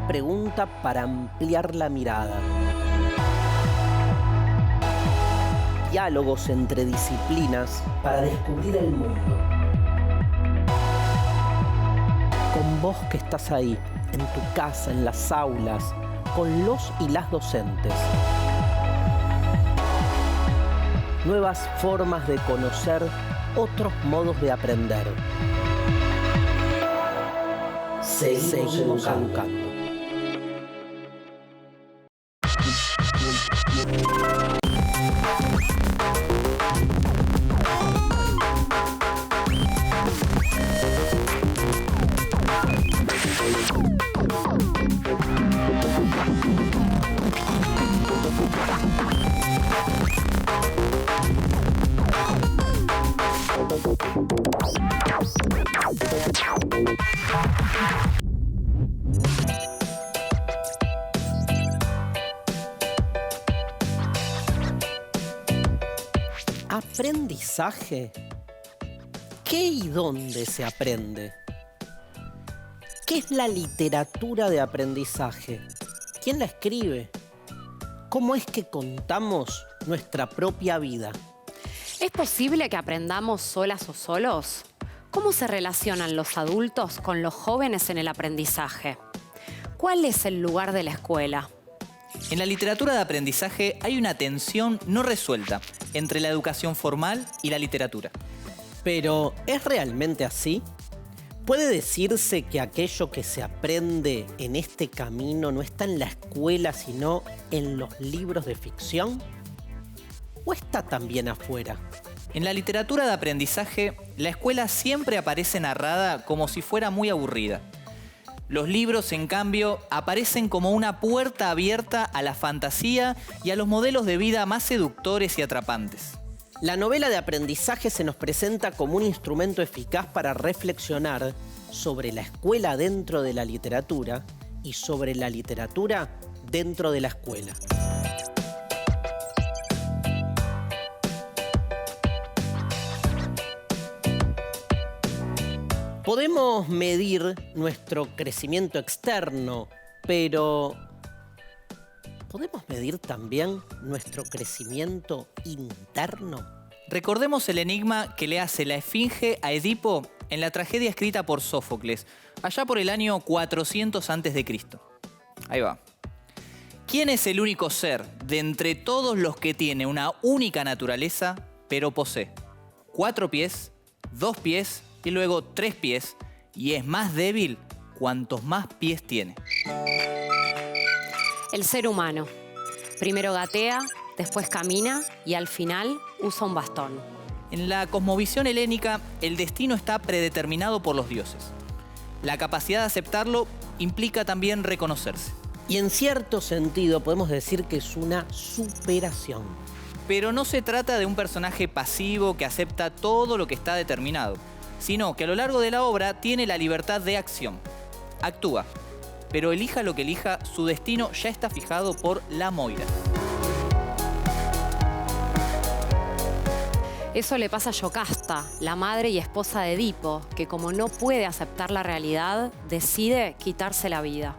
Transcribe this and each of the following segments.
pregunta para ampliar la mirada. Diálogos entre disciplinas para descubrir el mundo. Con vos que estás ahí, en tu casa, en las aulas, con los y las docentes. Nuevas formas de conocer, otros modos de aprender. Seguimos educando. ¿Aprendizaje? ¿Qué y dónde se aprende? ¿Qué es la literatura de aprendizaje? ¿Quién la escribe? ¿Cómo es que contamos nuestra propia vida? ¿Es posible que aprendamos solas o solos? ¿Cómo se relacionan los adultos con los jóvenes en el aprendizaje? ¿Cuál es el lugar de la escuela? En la literatura de aprendizaje hay una tensión no resuelta entre la educación formal y la literatura. Pero, ¿es realmente así? ¿Puede decirse que aquello que se aprende en este camino no está en la escuela, sino en los libros de ficción? ¿O está también afuera? En la literatura de aprendizaje, la escuela siempre aparece narrada como si fuera muy aburrida. Los libros, en cambio, aparecen como una puerta abierta a la fantasía y a los modelos de vida más seductores y atrapantes. La novela de aprendizaje se nos presenta como un instrumento eficaz para reflexionar sobre la escuela dentro de la literatura y sobre la literatura dentro de la escuela. Podemos medir nuestro crecimiento externo, pero ¿podemos medir también nuestro crecimiento interno? Recordemos el enigma que le hace la Esfinge a Edipo en la tragedia escrita por Sófocles, allá por el año 400 a.C. Ahí va. ¿Quién es el único ser de entre todos los que tiene una única naturaleza, pero posee 4 pies, 2 pies y luego 3 pies, y es más débil cuantos más pies tiene? El ser humano. Primero gatea, después camina y al final usa un bastón. En la cosmovisión helénica, el destino está predeterminado por los dioses. La capacidad de aceptarlo implica también reconocerse. Y en cierto sentido podemos decir que es una superación. Pero no se trata de un personaje pasivo que acepta todo lo que está determinado, sino que a lo largo de la obra tiene la libertad de acción. Actúa, pero elija lo que elija, su destino ya está fijado por la Moira. Eso le pasa a Yocasta, la madre y esposa de Edipo, que como no puede aceptar la realidad, decide quitarse la vida.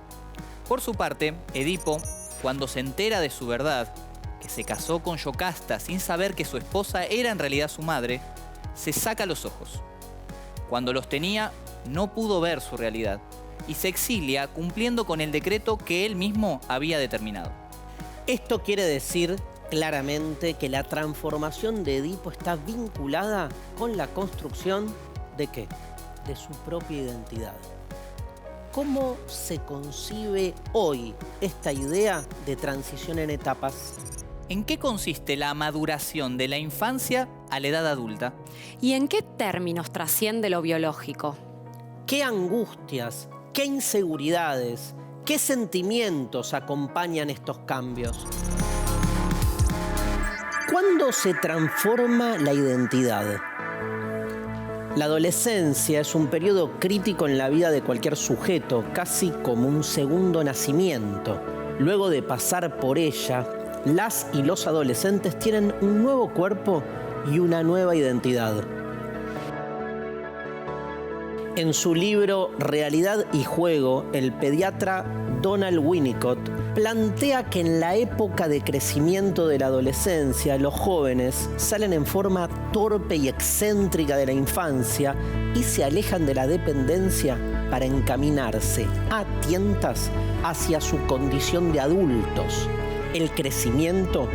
Por su parte, Edipo, cuando se entera de su verdad, que se casó con Yocasta sin saber que su esposa era en realidad su madre, se saca los ojos. Cuando los tenía, no pudo ver su realidad y se exilia cumpliendo con el decreto que él mismo había determinado. Esto quiere decir claramente que la transformación de Edipo está vinculada con la construcción ¿de qué? De su propia identidad. ¿Cómo se concibe hoy esta idea de transición en etapas? ¿En qué consiste la maduración de la infancia a la edad adulta? ¿Y en qué términos trasciende lo biológico? ¿Qué angustias, qué inseguridades, qué sentimientos acompañan estos cambios? ¿Cuándo se transforma la identidad? La adolescencia es un periodo crítico en la vida de cualquier sujeto, casi como un segundo nacimiento. Luego de pasar por ella, las y los adolescentes tienen un nuevo cuerpo y una nueva identidad. En su libro Realidad y Juego, el pediatra Donald Winnicott plantea que en la época de crecimiento de la adolescencia, los jóvenes salen en forma torpe y excéntrica de la infancia y se alejan de la dependencia para encaminarse a tientas hacia su condición de adultos. El crecimiento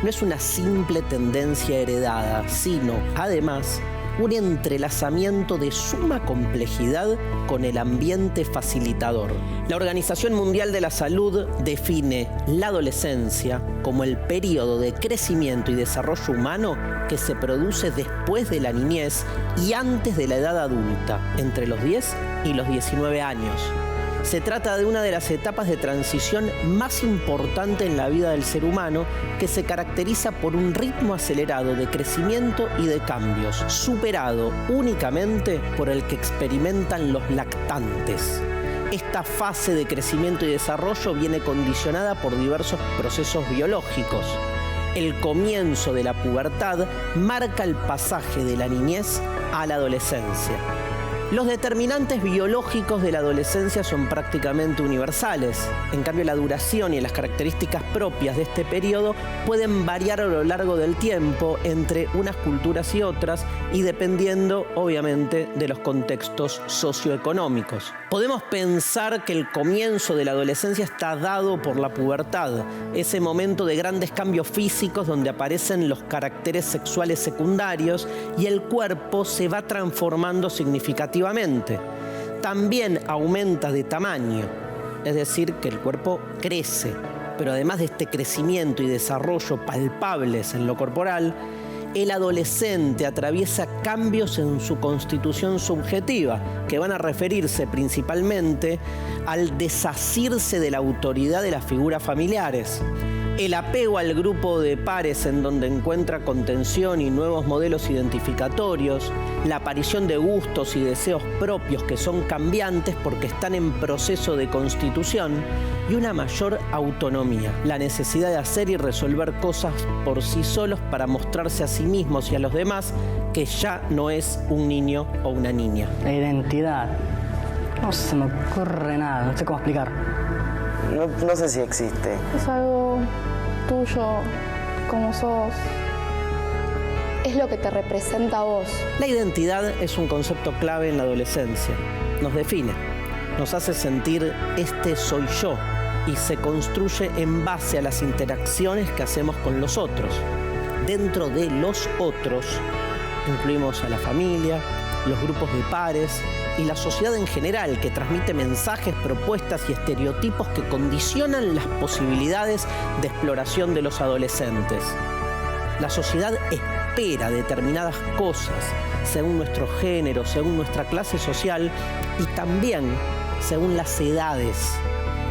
no es una simple tendencia heredada, sino, además, un entrelazamiento de suma complejidad con el ambiente facilitador. La Organización Mundial de la Salud define la adolescencia como el periodo de crecimiento y desarrollo humano que se produce después de la niñez y antes de la edad adulta, entre los 10 y los 19 años. Se trata de una de las etapas de transición más importante en la vida del ser humano, que se caracteriza por un ritmo acelerado de crecimiento y de cambios, superado únicamente por el que experimentan los lactantes. Esta fase de crecimiento y desarrollo viene condicionada por diversos procesos biológicos. El comienzo de la pubertad marca el pasaje de la niñez a la adolescencia. Los determinantes biológicos de la adolescencia son prácticamente universales. En cambio, la duración y las características propias de este periodo pueden variar a lo largo del tiempo entre unas culturas y otras y dependiendo, obviamente, de los contextos socioeconómicos. Podemos pensar que el comienzo de la adolescencia está dado por la pubertad, ese momento de grandes cambios físicos donde aparecen los caracteres sexuales secundarios y el cuerpo se va transformando significativamente. También aumenta de tamaño, es decir, que el cuerpo crece, pero además de este crecimiento y desarrollo palpables en lo corporal, el adolescente atraviesa cambios en su constitución subjetiva, que van a referirse principalmente al desasirse de la autoridad de las figuras familiares. El apego al grupo de pares en donde encuentra contención y nuevos modelos identificatorios, la aparición de gustos y deseos propios que son cambiantes porque están en proceso de constitución y una mayor autonomía, la necesidad de hacer y resolver cosas por sí solos para mostrarse a sí mismos y a los demás que ya no es un niño o una niña. La identidad, no se me ocurre nada, no sé cómo explicar. No sé si existe. Es algo tuyo, como sos. Es lo que te representa a vos. La identidad es un concepto clave en la adolescencia. Nos define, nos hace sentir este soy yo y se construye en base a las interacciones que hacemos con los otros. Dentro de los otros incluimos a la familia, los grupos de pares y la sociedad en general, que transmite mensajes, propuestas y estereotipos que condicionan las posibilidades de exploración de los adolescentes. La sociedad espera determinadas cosas según nuestro género, según nuestra clase social y también según las edades.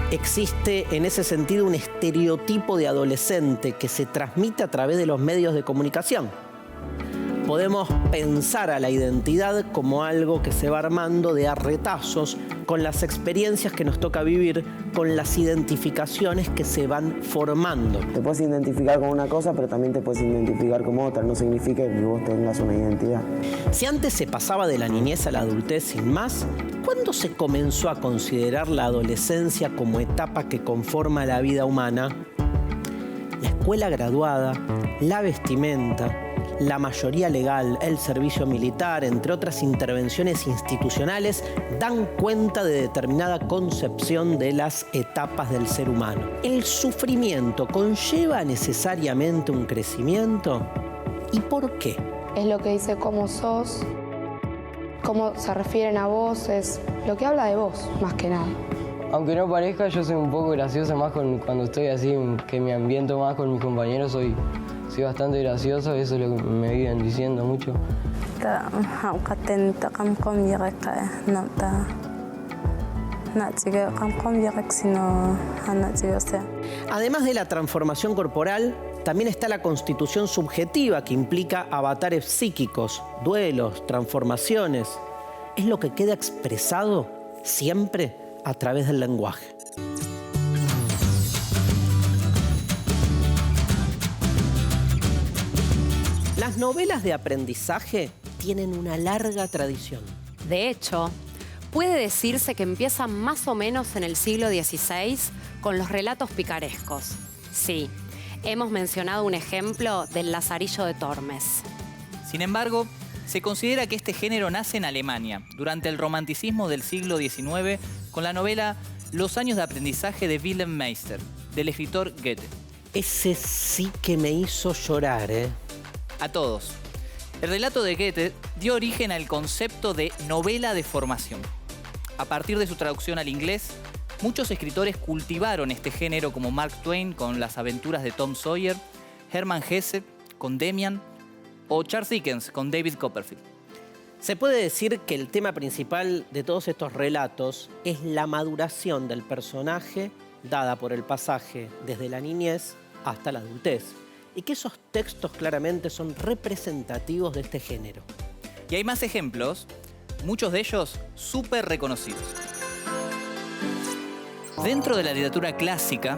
Existe en ese sentido un estereotipo de adolescente que se transmite a través de los medios de comunicación. Podemos pensar a la identidad como algo que se va armando de a retazos con las experiencias que nos toca vivir, con las identificaciones que se van formando. Te puedes identificar con una cosa, pero también te puedes identificar como otra. No significa que vos tengas una identidad. Si antes se pasaba de la niñez a la adultez sin más, ¿cuándo se comenzó a considerar la adolescencia como etapa que conforma la vida humana? La escuela graduada, la vestimenta, la mayoría legal, el servicio militar, entre otras intervenciones institucionales, dan cuenta de determinada concepción de las etapas del ser humano. ¿El sufrimiento conlleva necesariamente un crecimiento? ¿Y por qué? Es lo que dice cómo sos, cómo se refieren a vos, es lo que habla de vos, más que nada. Aunque no parezca, yo soy un poco gracioso más cuando estoy así, que me ambiento más con mis compañeros, soy bastante gracioso, eso es lo que me viven diciendo mucho. Además de la transformación corporal, también está la constitución subjetiva que implica avatares psíquicos, duelos, transformaciones. Es lo que queda expresado siempre a través del lenguaje. Las novelas de aprendizaje tienen una larga tradición. De hecho, puede decirse que empieza más o menos en el siglo XVI con los relatos picarescos. Sí, hemos mencionado un ejemplo del Lazarillo de Tormes. Sin embargo, se considera que este género nace en Alemania, durante el romanticismo del siglo XIX, con la novela Los años de aprendizaje de Wilhelm Meister, del escritor Goethe. Ese sí que me hizo llorar, ¿eh? A todos. El relato de Goethe dio origen al concepto de novela de formación. A partir de su traducción al inglés, muchos escritores cultivaron este género como Mark Twain con Las aventuras de Tom Sawyer, Hermann Hesse con Demian o Charles Dickens con David Copperfield. Se puede decir que el tema principal de todos estos relatos es la maduración del personaje dada por el pasaje desde la niñez hasta la adultez, y que esos textos claramente son representativos de este género. Y hay más ejemplos, muchos de ellos súper reconocidos. Dentro de la literatura clásica,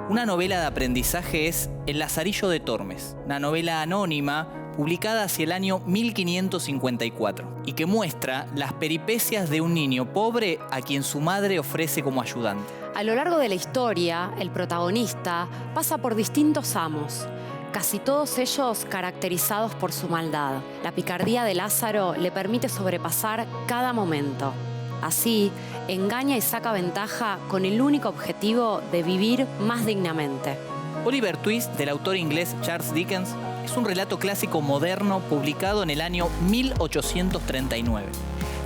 una novela de aprendizaje es El Lazarillo de Tormes, una novela anónima publicada hacia el año 1554 y que muestra las peripecias de un niño pobre a quien su madre ofrece como ayudante. A lo largo de la historia, el protagonista pasa por distintos amos, casi todos ellos caracterizados por su maldad. La picardía de Lázaro le permite sobrepasar cada momento. Así, engaña y saca ventaja con el único objetivo de vivir más dignamente. Oliver Twist, del autor inglés Charles Dickens, es un relato clásico moderno publicado en el año 1839.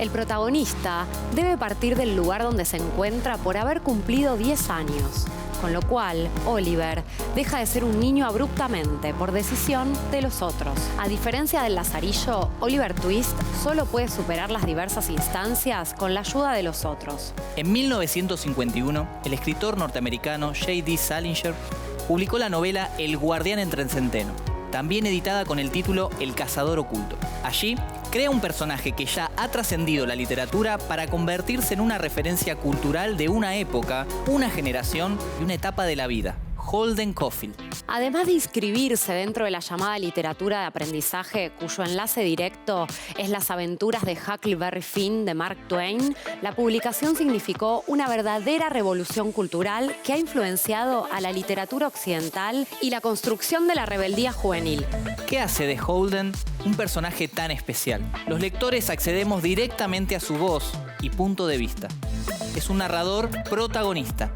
El protagonista debe partir del lugar donde se encuentra por haber cumplido 10 años, con lo cual Oliver deja de ser un niño abruptamente por decisión de los otros. A diferencia del Lazarillo, Oliver Twist solo puede superar las diversas instancias con la ayuda de los otros. En 1951, el escritor norteamericano J.D. Salinger publicó la novela El guardián entre el centeno, también editada con el título El cazador oculto. Allí, crea un personaje que ya ha trascendido la literatura para convertirse en una referencia cultural de una época, una generación y una etapa de la vida. Holden Caulfield. Además de inscribirse dentro de la llamada literatura de aprendizaje, cuyo enlace directo es Las aventuras de Huckleberry Finn de Mark Twain, la publicación significó una verdadera revolución cultural que ha influenciado a la literatura occidental y la construcción de la rebeldía juvenil. ¿Qué hace de Holden un personaje tan especial? Los lectores accedemos directamente a su voz y punto de vista. Es un narrador protagonista.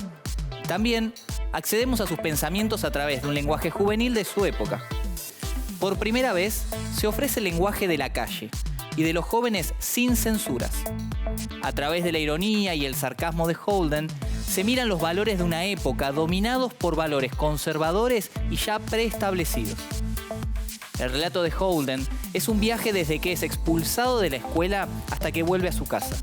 También accedemos a sus pensamientos a través de un lenguaje juvenil de su época. Por primera vez, se ofrece el lenguaje de la calle y de los jóvenes sin censuras. A través de la ironía y el sarcasmo de Holden, se miran los valores de una época dominados por valores conservadores y ya preestablecidos. El relato de Holden es un viaje desde que es expulsado de la escuela hasta que vuelve a su casa.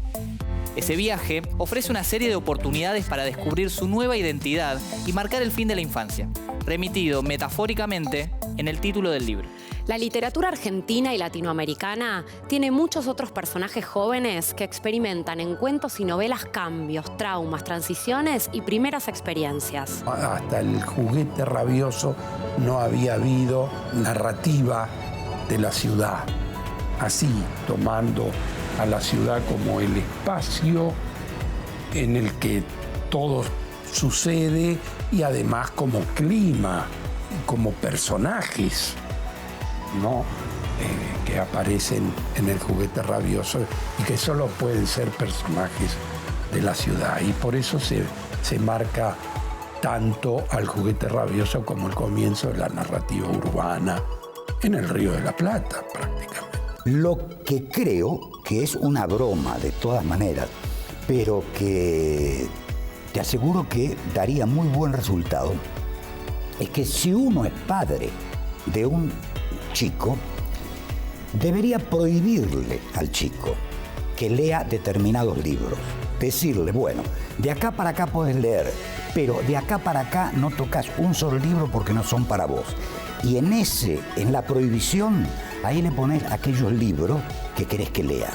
Ese viaje ofrece una serie de oportunidades para descubrir su nueva identidad y marcar el fin de la infancia, remitido metafóricamente en el título del libro. La literatura argentina y latinoamericana tiene muchos otros personajes jóvenes que experimentan en cuentos y novelas cambios, traumas, transiciones y primeras experiencias. Hasta El juguete rabioso no había habido narrativa de la ciudad, así tomando a la ciudad como el espacio en el que todo sucede y además como clima, como personajes, ¿no? Que aparecen en El juguete rabioso y que solo pueden ser personajes de la ciudad. Y por eso se marca tanto al juguete rabioso como el comienzo de la narrativa urbana en el Río de la Plata, prácticamente. Lo que creo que es una broma de todas maneras, pero que te aseguro que daría muy buen resultado, es que si uno es padre de un chico, debería prohibirle al chico que lea determinados libros. Decirle, bueno, de acá para acá puedes leer, pero de acá para acá no tocas un solo libro porque no son para vos. Y en la prohibición, ahí le pones aquellos libros que querés que lea.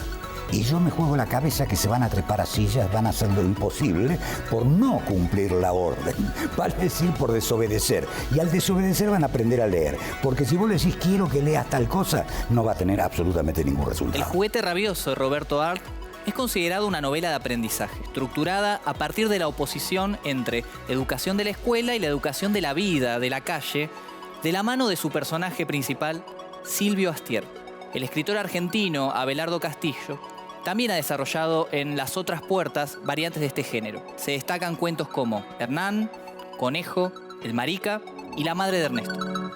Y yo me juego la cabeza que se van a trepar a sillas, van a hacer lo imposible por no cumplir la orden. Vale decir, por desobedecer. Y al desobedecer van a aprender a leer. Porque si vos le decís quiero que leas tal cosa, no va a tener absolutamente ningún resultado. El juguete rabioso de Roberto Arlt es considerado una novela de aprendizaje, estructurada a partir de la oposición entre educación de la escuela y la educación de la vida, de la calle, de la mano de su personaje principal, Silvio Astier. El escritor argentino Abelardo Castillo también ha desarrollado en Las otras puertas variantes de este género. Se destacan cuentos como Hernán, Conejo, El Marica y La madre de Ernesto.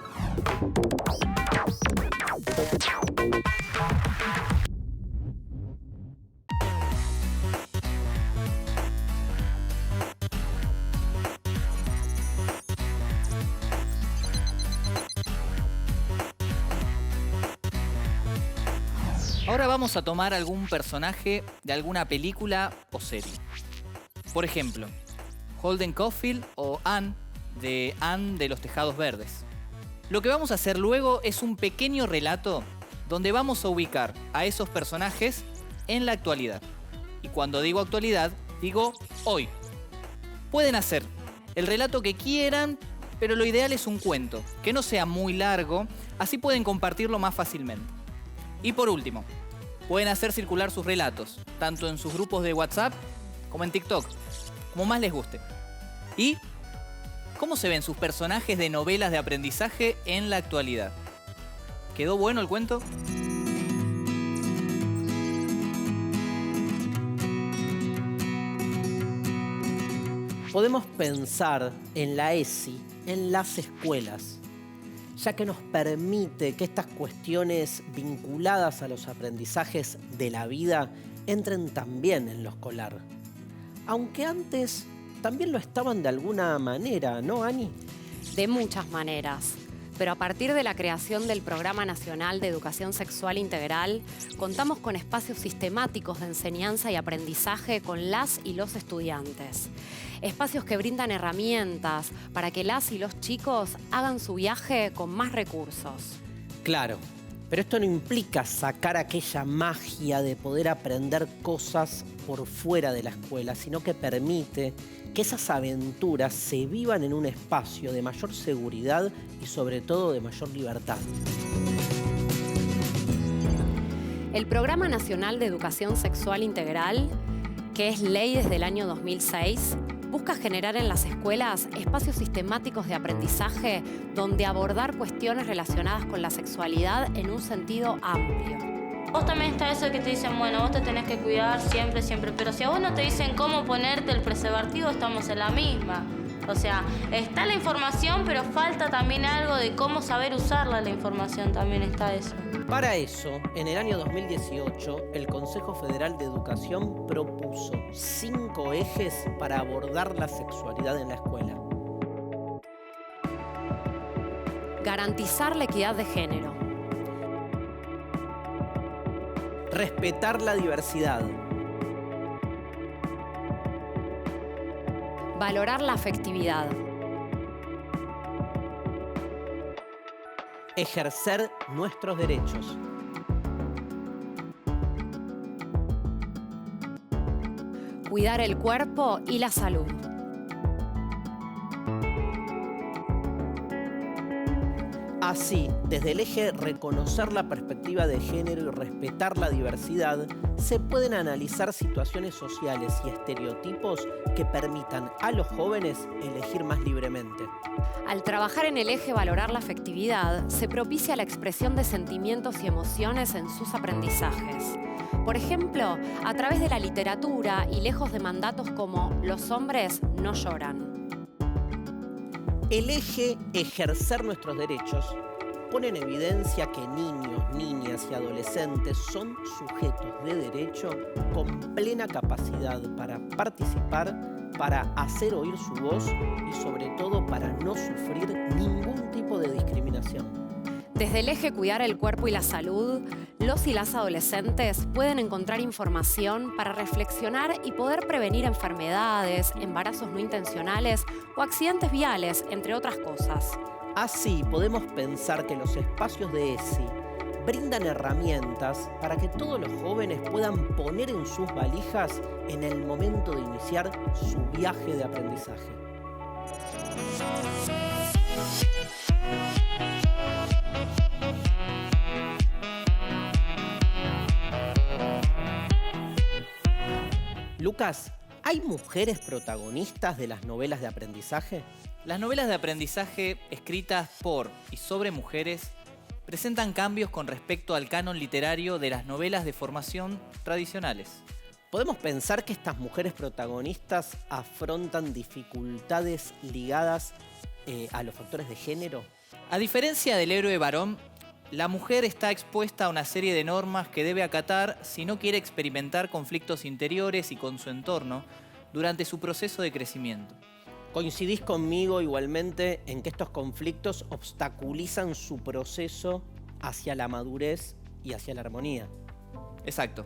Ahora vamos a tomar algún personaje de alguna película o serie. Por ejemplo, Holden Caulfield o Anne de Los Tejados Verdes. Lo que vamos a hacer luego es un pequeño relato donde vamos a ubicar a esos personajes en la actualidad. Y cuando digo actualidad, digo hoy. Pueden hacer el relato que quieran, pero lo ideal es un cuento, que no sea muy largo, así pueden compartirlo más fácilmente. Y por último, pueden hacer circular sus relatos, tanto en sus grupos de WhatsApp como en TikTok, como más les guste. ¿Y cómo se ven sus personajes de novelas de aprendizaje en la actualidad? ¿Quedó bueno el cuento? Podemos pensar en la ESI, en las escuelas, ya que nos permite que estas cuestiones vinculadas a los aprendizajes de la vida entren también en lo escolar. Aunque antes también lo estaban de alguna manera, ¿no, Ani? De muchas maneras. Pero a partir de la creación del Programa Nacional de Educación Sexual Integral, contamos con espacios sistemáticos de enseñanza y aprendizaje con las y los estudiantes. Espacios que brindan herramientas para que las y los chicos hagan su viaje con más recursos. Claro, pero esto no implica sacar aquella magia de poder aprender cosas por fuera de la escuela, sino que permite que esas aventuras se vivan en un espacio de mayor seguridad y sobre todo de mayor libertad. El Programa Nacional de Educación Sexual Integral, que es ley desde el año 2006, busca generar en las escuelas espacios sistemáticos de aprendizaje donde abordar cuestiones relacionadas con la sexualidad en un sentido amplio. Vos también está eso que te dicen, bueno, vos te tenés que cuidar siempre, pero si a vos no te dicen cómo ponerte el preservativo, estamos en la misma. O sea, está la información, pero falta también algo de cómo saber usarla la información, también está eso. Para eso, en el año 2018, el Consejo Federal de Educación propuso 5 ejes para abordar la sexualidad en la escuela. Garantizar la equidad de género. Respetar la diversidad. Valorar la afectividad. Ejercer nuestros derechos. Cuidar el cuerpo y la salud. Así, desde el eje reconocer la perspectiva de género y respetar la diversidad, se pueden analizar situaciones sociales y estereotipos que permitan a los jóvenes elegir más libremente. Al trabajar en el eje valorar la afectividad, se propicia la expresión de sentimientos y emociones en sus aprendizajes. Por ejemplo, a través de la literatura y lejos de mandatos como los hombres no lloran. El eje ejercer nuestros derechos pone en evidencia que niños, niñas y adolescentes son sujetos de derecho con plena capacidad para participar, para hacer oír su voz y sobre todo para no sufrir ningún tipo de discriminación. Desde el eje cuidar el cuerpo y la salud, los y las adolescentes pueden encontrar información para reflexionar y poder prevenir enfermedades, embarazos no intencionales o accidentes viales, entre otras cosas. Así podemos pensar que los espacios de ESI brindan herramientas para que todos los jóvenes puedan poner en sus valijas en el momento de iniciar su viaje de aprendizaje. Lucas, ¿hay mujeres protagonistas de las novelas de aprendizaje? Las novelas de aprendizaje escritas por y sobre mujeres presentan cambios con respecto al canon literario de las novelas de formación tradicionales. ¿Podemos pensar que estas mujeres protagonistas afrontan dificultades ligadas a los factores de género? A diferencia del héroe varón, la mujer está expuesta a una serie de normas que debe acatar si no quiere experimentar conflictos interiores y con su entorno durante su proceso de crecimiento. ¿Coincidís conmigo igualmente en que estos conflictos obstaculizan su proceso hacia la madurez y hacia la armonía? Exacto.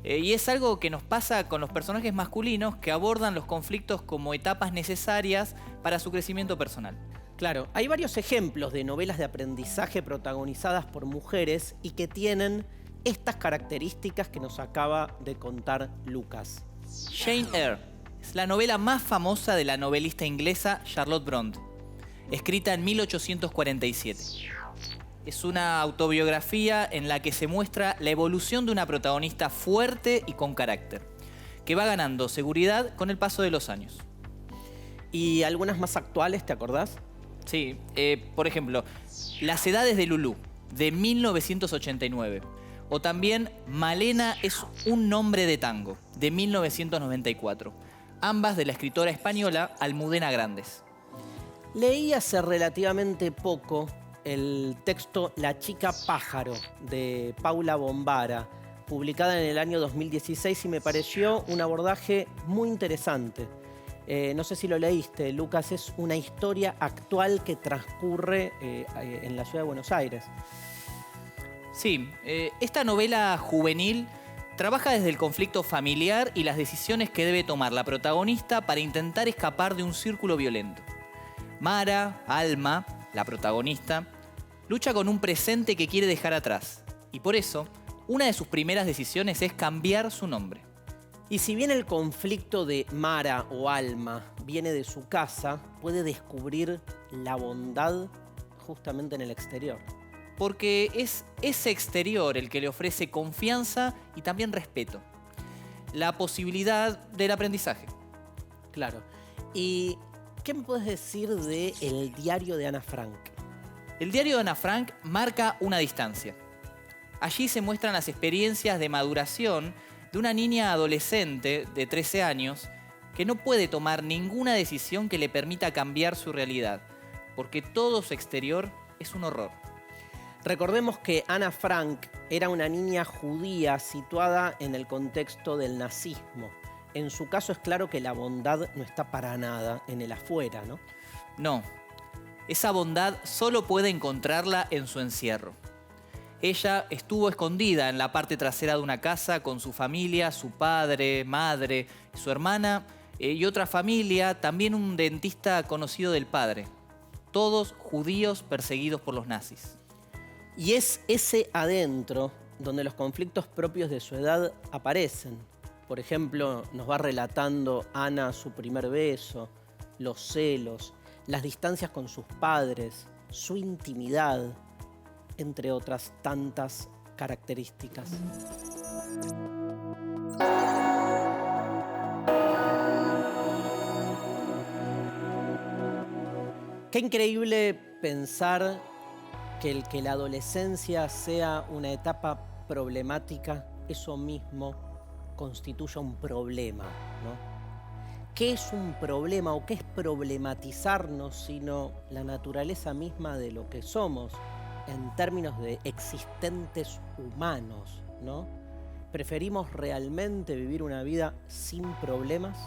Y es algo que nos pasa con los personajes masculinos que abordan los conflictos como etapas necesarias para su crecimiento personal. Claro, hay varios ejemplos de novelas de aprendizaje protagonizadas por mujeres y que tienen estas características que nos acaba de contar Lucas. Jane Eyre es la novela más famosa de la novelista inglesa Charlotte Brontë, escrita en 1847. Es una autobiografía en la que se muestra la evolución de una protagonista fuerte y con carácter, que va ganando seguridad con el paso de los años. ¿Y algunas más actuales, te acordás? Sí, por ejemplo, Las edades de Lulú, de 1989. O también Malena es un nombre de tango, de 1994. Ambas de la escritora española Almudena Grandes. Leí hace relativamente poco el texto La chica pájaro, de Paula Bombara, publicada en el año 2016, y me pareció un abordaje muy interesante. No sé si lo leíste, Lucas, es una historia actual que transcurre en la ciudad de Buenos Aires. Sí, esta novela juvenil trabaja desde el conflicto familiar y las decisiones que debe tomar la protagonista para intentar escapar de un círculo violento. Mara, Alma, la protagonista, lucha con un presente que quiere dejar atrás. Y por eso, una de sus primeras decisiones es cambiar su nombre. Y si bien el conflicto de Mara o Alma viene de su casa, puede descubrir la bondad justamente en el exterior. Porque es ese exterior el que le ofrece confianza y también respeto. La posibilidad del aprendizaje. Claro. ¿Y qué me puedes decir de El diario de Ana Frank? El diario de Ana Frank marca una distancia. Allí se muestran las experiencias de maduración de una niña adolescente de 13 años que no puede tomar ninguna decisión que le permita cambiar su realidad, porque todo su exterior es un horror. Recordemos que Ana Frank era una niña judía situada en el contexto del nazismo. En su caso es claro que la bondad no está para nada en el afuera, ¿no? No, esa bondad solo puede encontrarla en su encierro. Ella estuvo escondida en la parte trasera de una casa con su familia, su padre, madre, su hermana y otra familia, también un dentista conocido del padre. Todos judíos perseguidos por los nazis. Y es ese adentro donde los conflictos propios de su edad aparecen. Por ejemplo, nos va relatando Ana su primer beso, los celos, las distancias con sus padres, su intimidad, entre otras tantas características. Qué increíble pensar que la adolescencia sea una etapa problemática, eso mismo constituya un problema, ¿no? ¿Qué es un problema o qué es problematizarnos sino la naturaleza misma de lo que somos en términos de existentes humanos, ¿no? ¿Preferimos realmente vivir una vida sin problemas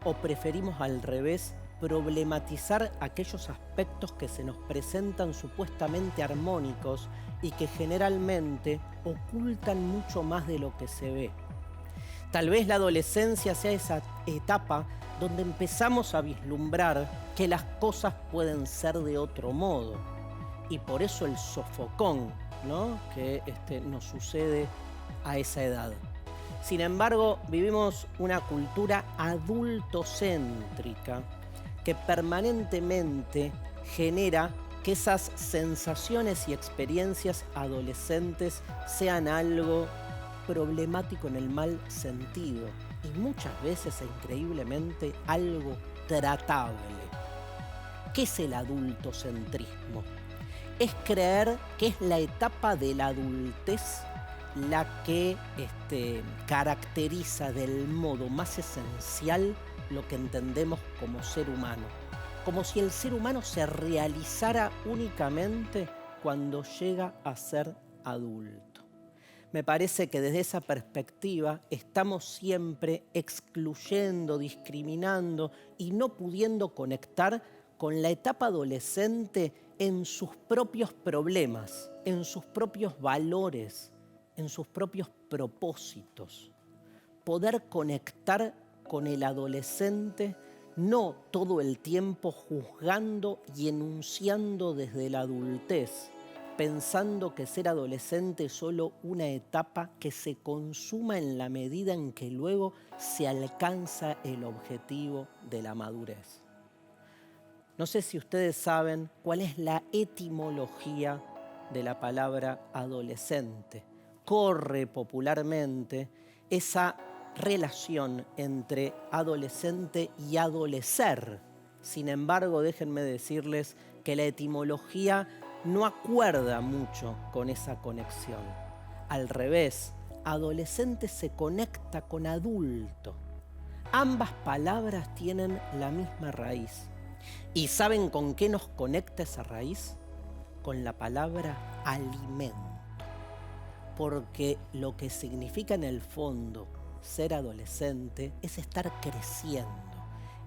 o preferimos al revés problematizar aquellos aspectos que se nos presentan supuestamente armónicos y que generalmente ocultan mucho más de lo que se ve? Tal vez la adolescencia sea esa etapa donde empezamos a vislumbrar que las cosas pueden ser de otro modo. Y por eso el sofocón, ¿no?, que nos sucede a esa edad. Sin embargo, vivimos una cultura adultocéntrica que permanentemente genera que esas sensaciones y experiencias adolescentes sean algo problemático en el mal sentido y muchas veces e increíblemente algo tratable. ¿Qué es el adultocentrismo? Es creer que es la etapa de la adultez la que caracteriza del modo más esencial lo que entendemos como ser humano. Como si el ser humano se realizara únicamente cuando llega a ser adulto. Me parece que desde esa perspectiva estamos siempre excluyendo, discriminando y no pudiendo conectar con la etapa adolescente en sus propios problemas, en sus propios valores, en sus propios propósitos. Poder conectar con el adolescente no todo el tiempo juzgando y enunciando desde la adultez, pensando que ser adolescente es solo una etapa que se consuma en la medida en que luego se alcanza el objetivo de la madurez. No sé si ustedes saben cuál es la etimología de la palabra adolescente. Corre popularmente esa relación entre adolescente y adolecer. Sin embargo, déjenme decirles que la etimología no acuerda mucho con esa conexión. Al revés, adolescente se conecta con adulto. Ambas palabras tienen la misma raíz. ¿Y saben con qué nos conecta esa raíz? Con la palabra alimento. Porque lo que significa en el fondo ser adolescente es estar creciendo,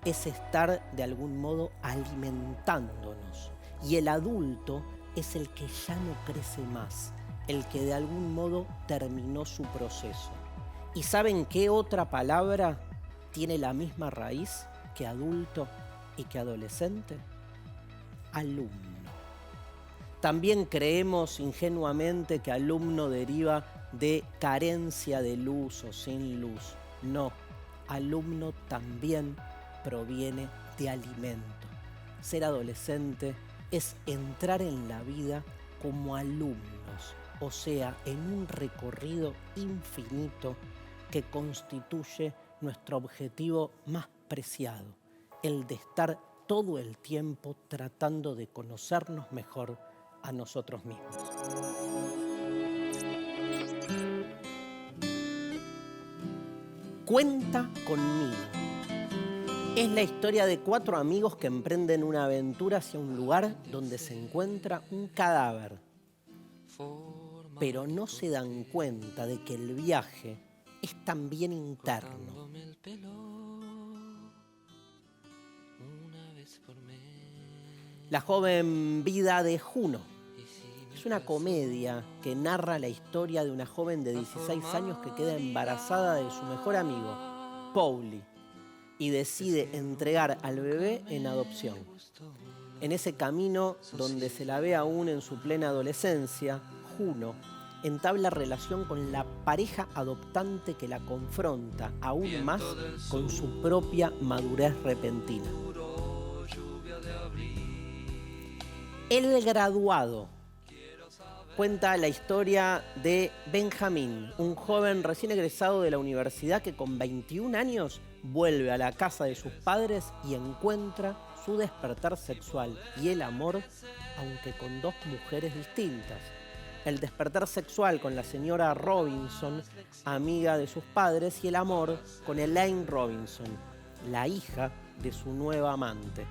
es estar de algún modo alimentándonos. Y el adulto es el que ya no crece más, el que de algún modo terminó su proceso. ¿Y saben qué otra palabra tiene la misma raíz que adulto y que adolescente? Alumno. También creemos ingenuamente que alumno deriva de carencia de luz o sin luz. No, alumno también proviene de alimento. Ser adolescente es entrar en la vida como alumnos, o sea, en un recorrido infinito que constituye nuestro objetivo más preciado, el de estar todo el tiempo tratando de conocernos mejor a nosotros mismos. Cuenta conmigo. Es la historia de 4 amigos que emprenden una aventura hacia un lugar donde se encuentra un cadáver. Pero no se dan cuenta de que el viaje es también interno. La joven vida de Juno es una comedia que narra la historia de una joven de 16 años que queda embarazada de su mejor amigo, Pauli, y decide entregar al bebé en adopción. En ese camino, donde se la ve aún en su plena adolescencia, Juno entabla relación con la pareja adoptante que la confronta aún más con su propia madurez repentina. El graduado cuenta la historia de Benjamín, un joven recién egresado de la universidad que con 21 años vuelve a la casa de sus padres y encuentra su despertar sexual y el amor, aunque con 2 mujeres distintas. El despertar sexual con la señora Robinson, amiga de sus padres, y el amor con Elaine Robinson, la hija de su nueva amante.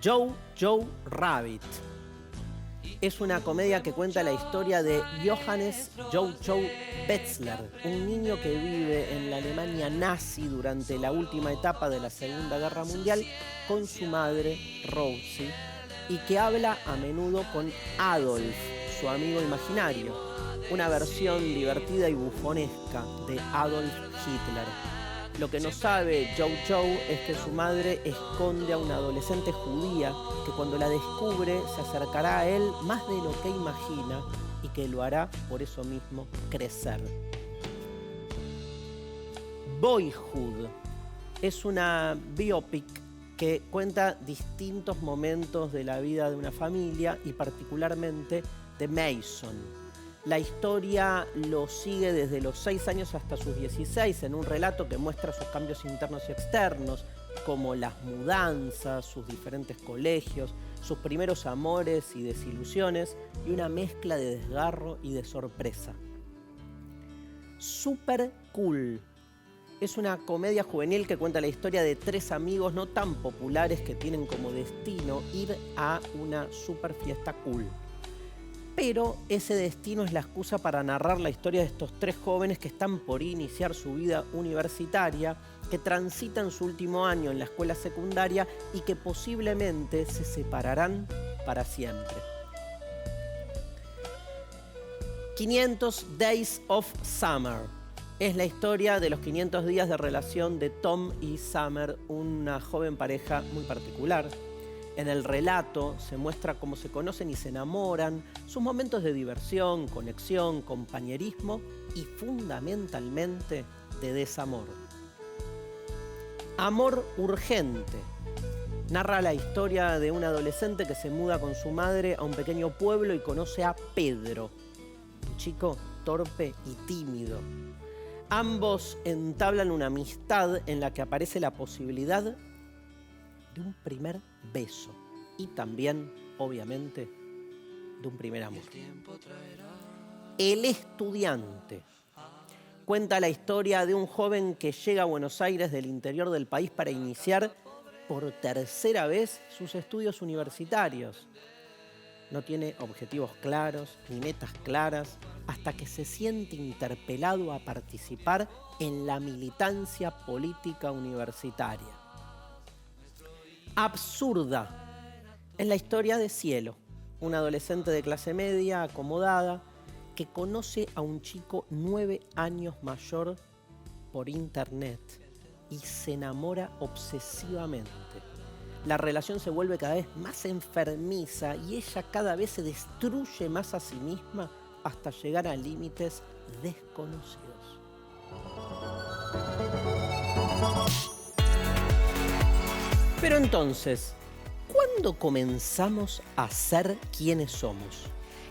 Jojo Rabbit es una comedia que cuenta la historia de Johannes Jojo Betzler, un niño que vive en la Alemania nazi durante la última etapa de la Segunda Guerra Mundial con su madre, Rosie, y que habla a menudo con Adolf, su amigo imaginario, una versión divertida y bufonesca de Adolf Hitler. Lo que no sabe Jojo es que su madre esconde a una adolescente judía que cuando la descubre se acercará a él más de lo que imagina y que lo hará por eso mismo crecer. Boyhood es una biopic que cuenta distintos momentos de la vida de una familia y particularmente de Mason, La historia lo sigue desde los 6 años hasta sus 16 en un relato que muestra sus cambios internos y externos, como las mudanzas, sus diferentes colegios, sus primeros amores y desilusiones y una mezcla de desgarro y de sorpresa. Super Cool es una comedia juvenil que cuenta la historia de 3 amigos no tan populares que tienen como destino ir a una super fiesta cool. Pero ese destino es la excusa para narrar la historia de estos 3 jóvenes que están por iniciar su vida universitaria, que transitan su último año en la escuela secundaria y que posiblemente se separarán para siempre. 500 Days of Summer es la historia de los 500 días de relación de Tom y Summer, una joven pareja muy particular. En el relato se muestra cómo se conocen y se enamoran, sus momentos de diversión, conexión, compañerismo y fundamentalmente de desamor. Amor urgente. Narra la historia de un adolescente que se muda con su madre a un pequeño pueblo y conoce a Pedro, un chico torpe y tímido. Ambos entablan una amistad en la que aparece la posibilidad de un primer beso y también, obviamente, de un primer amor. El estudiante cuenta la historia de un joven que llega a Buenos Aires del interior del país para iniciar por tercera vez sus estudios universitarios. No tiene objetivos claros ni metas claras hasta que se siente interpelado a participar en la militancia política universitaria. Absurda es la historia de Cielo, una adolescente de clase media acomodada que conoce a un chico 9 años mayor por internet y se enamora obsesivamente. La relación se vuelve cada vez más enfermiza y ella cada vez se destruye más a sí misma hasta llegar a límites desconocidos. Pero entonces, ¿cuándo comenzamos a ser quienes somos?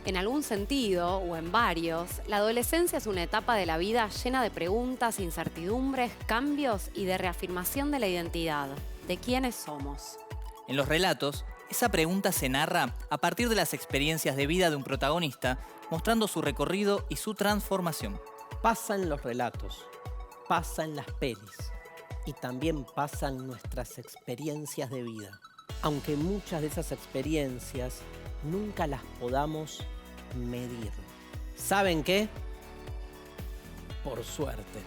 En algún sentido, o en varios, la adolescencia es una etapa de la vida llena de preguntas, incertidumbres, cambios y de reafirmación de la identidad, de quiénes somos. En los relatos, esa pregunta se narra a partir de las experiencias de vida de un protagonista, mostrando su recorrido y su transformación. Pasa en los relatos, pasa en las pelis y también pasan nuestras experiencias de vida. Aunque muchas de esas experiencias nunca las podamos medir. ¿Saben qué? Por suerte.